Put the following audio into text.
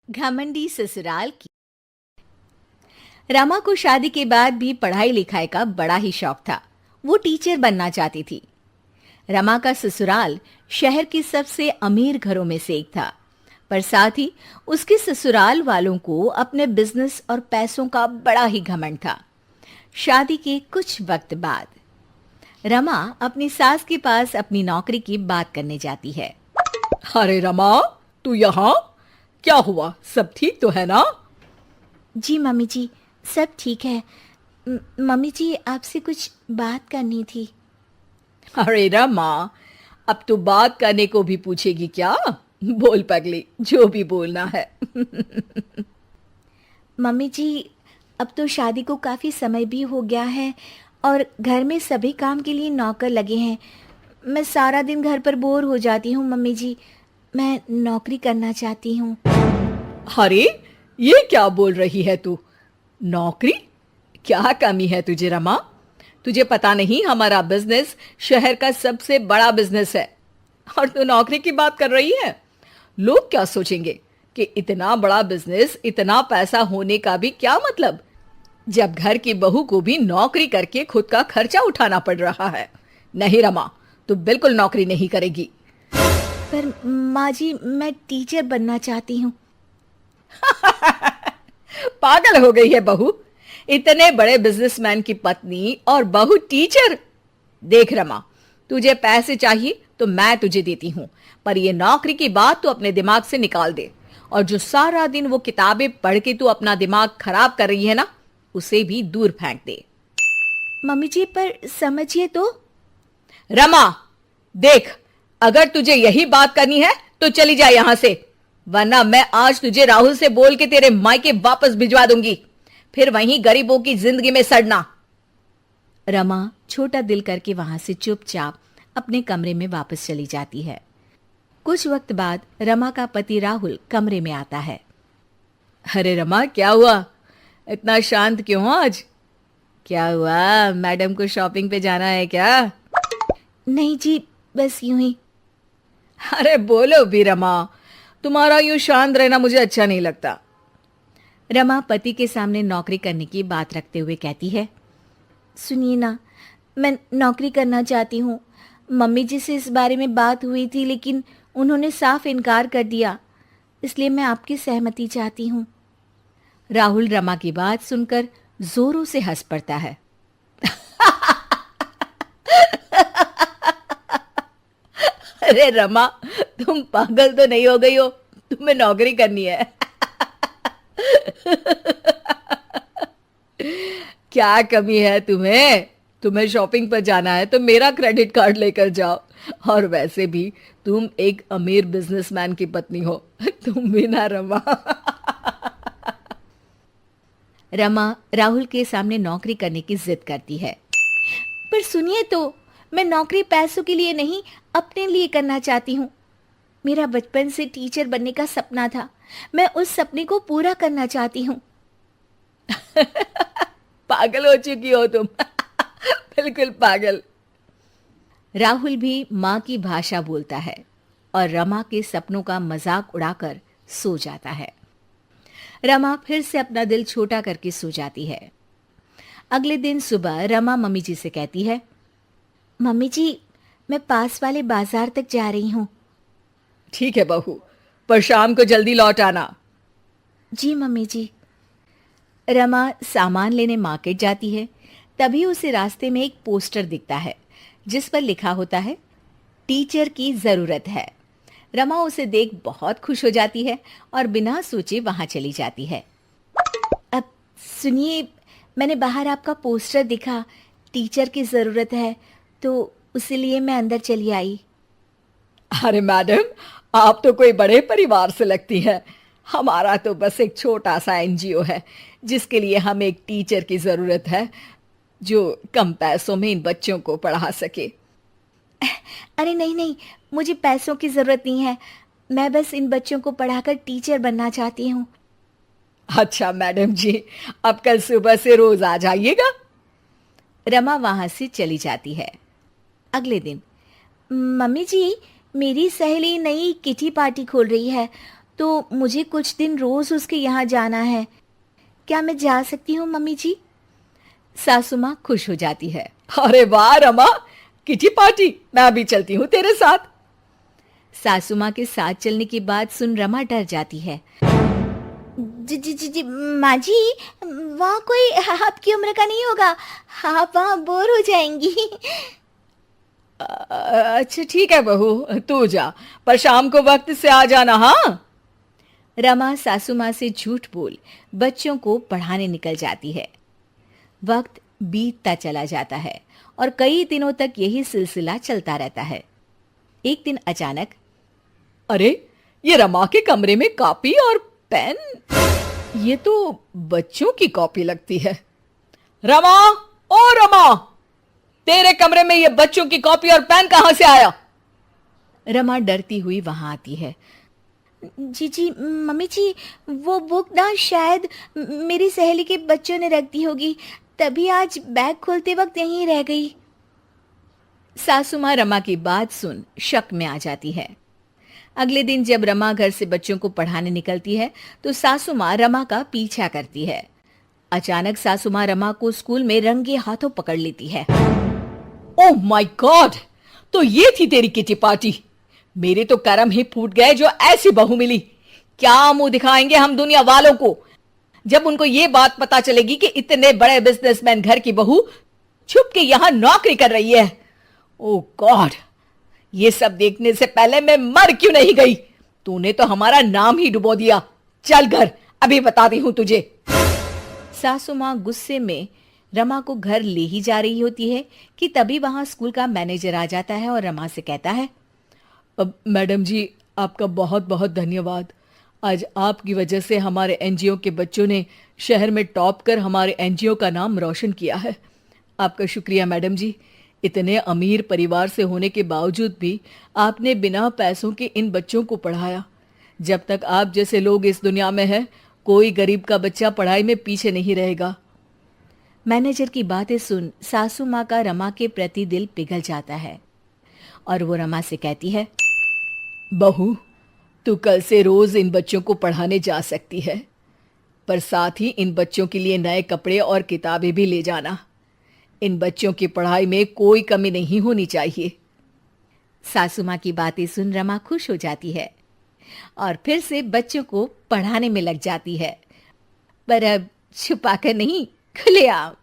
घमंडी ससुराल की। रमा को शादी के बाद भी पढ़ाई लिखाई का बड़ा ही शौक था। वो टीचर बनना चाहती थी। रमा का ससुराल शहर के सबसे अमीर घरों में से एक था, पर साथ ही उसके ससुराल वालों को अपने बिजनेस और पैसों का बड़ा ही घमंड था। शादी के कुछ वक्त बाद रमा अपनी सास के पास अपनी नौकरी की बात करने जाती है। अरे रमा, तू यहाँ? क्या हुआ? सब ठीक तो है ना? जी मम्मी जी, सब ठीक है। मम्मी जी, आपसे कुछ बात करनी थी। अरे रमा, अब तू बात करने को भी पूछेगी क्या? बोल पगली, जो भी बोलना है। मम्मी जी, अब तो शादी को काफ़ी समय भी हो गया है और घर में सभी काम के लिए नौकर लगे हैं। मैं सारा दिन घर पर बोर हो जाती हूँ मम्मी जी। मैं नौकरी करना चाहती हूँ। अरे, ये क्या बोल रही है तू? नौकरी? क्या कमी है तुझे रमा? तुझे पता नहीं, हमारा बिजनेस शहर का सबसे बड़ा बिजनेस है और तू नौकरी की बात कर रही है। लोग क्या सोचेंगे कि इतना बड़ा बिजनेस, इतना पैसा होने का भी क्या मतलब, जब घर की बहू को भी नौकरी करके खुद का खर्चा उठाना पड़ रहा है। नहीं रमा, तू बिल्कुल नौकरी नहीं करेगी। पर माँ जी, मैं टीचर बनना चाहती हूँ। पागल हो गई है बहू? इतने बड़े बिजनेसमैन की पत्नी और बहू टीचर? देख रमा, तुझे पैसे चाहिए तो मैं तुझे देती हूं, पर ये नौकरी की बात तू अपने दिमाग से निकाल दे। और जो सारा दिन वो किताबें पढ़ के तू अपना दिमाग खराब कर रही है ना, उसे भी दूर फेंक दे। मम्मी जी, पर समझिए तो। रमा, देख, अगर तुझे यही बात करनी है तो चली जा यहां से, वरना मैं आज तुझे राहुल से बोल के तेरे मायके वापस भिजवा दूंगी, फिर वहीं गरीबों की जिंदगी में सड़ना। रमा छोटा दिल करके वहां से चुपचाप अपने कमरे में वापस चली जाती है। कुछ वक्त बाद रमा का पति राहुल कमरे में आता है। अरे रमा, क्या हुआ? इतना शांत क्यों हो आज? क्या हुआ, मैडम को शॉपिंग पे जाना है क्या? नहीं जी, बस यूं ही। अरे बोलो भी रमा, तुम्हारा यूं शांत रहना मुझे अच्छा नहीं लगता। रमा पति के सामने नौकरी करने की बात रखते हुए कहती है, सुनिए ना, मैं नौकरी करना चाहती हूँ। मम्मी जी से इस बारे में बात हुई थी, लेकिन उन्होंने साफ इनकार कर दिया, इसलिए मैं आपकी सहमति चाहती हूँ। राहुल रमा की बात सुनकर जोरों से हंस पड़ता है। अरे रमा, तुम पागल तो नहीं हो गई हो? तुम्हें नौकरी करनी है। क्या कमी है तुम्हें? तुम्हें शॉपिंग पर जाना है तो मेरा क्रेडिट कार्ड लेकर जाओ। और वैसे भी तुम एक अमीर बिजनेसमैन की पत्नी हो, तुम भी ना रमा। रमा राहुल के सामने नौकरी करने की जिद करती है। पर सुनिए तो, मैं नौकरी पैसों के लिए नहीं, अपने लिए करना चाहती हूँ। मेरा बचपन से टीचर बनने का सपना था। मैं उस सपने को पूरा करना चाहती हूँ। पागल हो चुकी हो तुम। बिल्कुल पागल। राहुल भी माँ की भाषा बोलता है और रमा के सपनों का मजाक उड़ाकर सो जाता है। रमा फिर से अपना दिल छोटा करके सो जाती है। अगले दिन सुबह रमा मम्मी जी से कहती है, मम्मी जी, मैं पास वाले बाजार तक जा रही हूँ। ठीक है बहू, पर शाम को जल्दी लौट आना। जी मम्मी जी। रमा सामान लेने मार्केट जाती है। तभी उसे रास्ते में एक पोस्टर दिखता है जिस पर लिखा होता है, टीचर की जरूरत है। रमा उसे देख बहुत खुश हो जाती है और बिना सोचे वहां चली जाती है। अब सुनिए, मैंने बाहर आपका पोस्टर दिखा, टीचर की जरूरत है, तो इसीलिए मैं अंदर चली आई। अरे मैडम, आप तो कोई बड़े परिवार से लगती हैं। हमारा तो बस एक छोटा सा एनजीओ है जिसके लिए हमें एक टीचर की जरूरत है जो कम पैसों में इन बच्चों को पढ़ा सके। अरे नहीं नहीं, मुझे पैसों की जरूरत नहीं है। मैं बस इन बच्चों को पढ़ाकर टीचर बनना चाहती हूँ। अच्छा मैडम जी, अब कल सुबह से रोज आ जाइएगा। रमा वहां से चली जाती है। अगले दिन, मम्मी जी, मेरी सहेली नई किटी पार्टी खोल रही है, तो मुझे कुछ दिन रोज उसके यहाँ जाना है। क्या मैं जा सकती हूँ मम्मी जी? सासू माँ खुश हो जाती है। अरे वाह रमा, किटी पार्टी, मैं भी चलती हूँ तेरे साथ। सासू माँ के साथ चलने की बात सुन रमा डर जाती है। जी जी जी जी माँ जी, वहाँ कोई आपकी उम्र का नहीं होगा, आप वहाँ बोर हो जाएंगी। अच्छा ठीक है बहू, तू जा, पर शाम को वक्त से आ जाना। हाँ। रमा सासू माँ से झूठ बोल बच्चों को पढ़ाने निकल जाती है। वक्त बीतता चला जाता है और कई दिनों तक यही सिलसिला चलता रहता है। एक दिन अचानक, अरे, ये रमा के कमरे में कॉपी और पेन, ये तो बच्चों की कॉपी लगती है। रमा, ओ रमा, तेरे कमरे में ये बच्चों की कॉपी और पेन कहां से आया? रमा डरती हुई वहां आती है। जी जी मम्मी जी, वो बुक ना शायद मेरी सहेली के बच्चों ने रख दी होगी, तभी आज बैग खोलते वक्त यहीं रह गई। सासू माँ रमा की बात सुन शक में आ जाती है। अगले दिन जब रमा घर से बच्चों को पढ़ाने निकलती है तो सासू माँ रमा का पीछा करती है। अचानक सासू माँ रमा को स्कूल में रंगे हाथों पकड़ लेती है। ओह माय गॉड, तो ये थी तेरी किटी पार्टी। मेरे तो करम ही फूट गए जो ऐसी बहू मिली। क्या मुंह दिखाएंगे हम दुनिया वालों को जब उनको ये बात पता चलेगी कि इतने बड़े बिजनेसमैन घर की बहू छुप के यहां नौकरी कर रही है। ओह गॉड, ये सब देखने से पहले मैं मर क्यों नहीं गई? तूने तो हमारा नाम ही डुबो दिया। चल घर, अभी बताती हूं तुझे। सासू माँ गुस्से में रमा को घर ले ही जा रही होती है कि तभी वहां स्कूल का मैनेजर आ जाता है और रमा से कहता है, मैडम जी, आपका बहुत बहुत धन्यवाद। आज आपकी वजह से हमारे एनजीओ के बच्चों ने शहर में टॉप कर हमारे एनजीओ का नाम रोशन किया है। आपका शुक्रिया मैडम जी। इतने अमीर परिवार से होने के बावजूद भी आपने बिना पैसों के इन बच्चों को पढ़ाया। जब तक आप जैसे लोग इस दुनिया में हैं, कोई गरीब का बच्चा पढ़ाई में पीछे नहीं रहेगा। मैनेजर की बातें सुन सासू माँ का रमा के प्रति दिल पिघल जाता है और वो रमा से कहती है, बहू, तू कल से रोज इन बच्चों को पढ़ाने जा सकती है, पर साथ ही इन बच्चों के लिए नए कपड़े और किताबें भी ले जाना। इन बच्चों की पढ़ाई में कोई कमी नहीं होनी चाहिए। सासू माँ की बातें सुन रमा खुश हो जाती है और फिर से बच्चों को पढ़ाने में लग जाती है, पर अब छुपाकर नहीं, खुलेआम।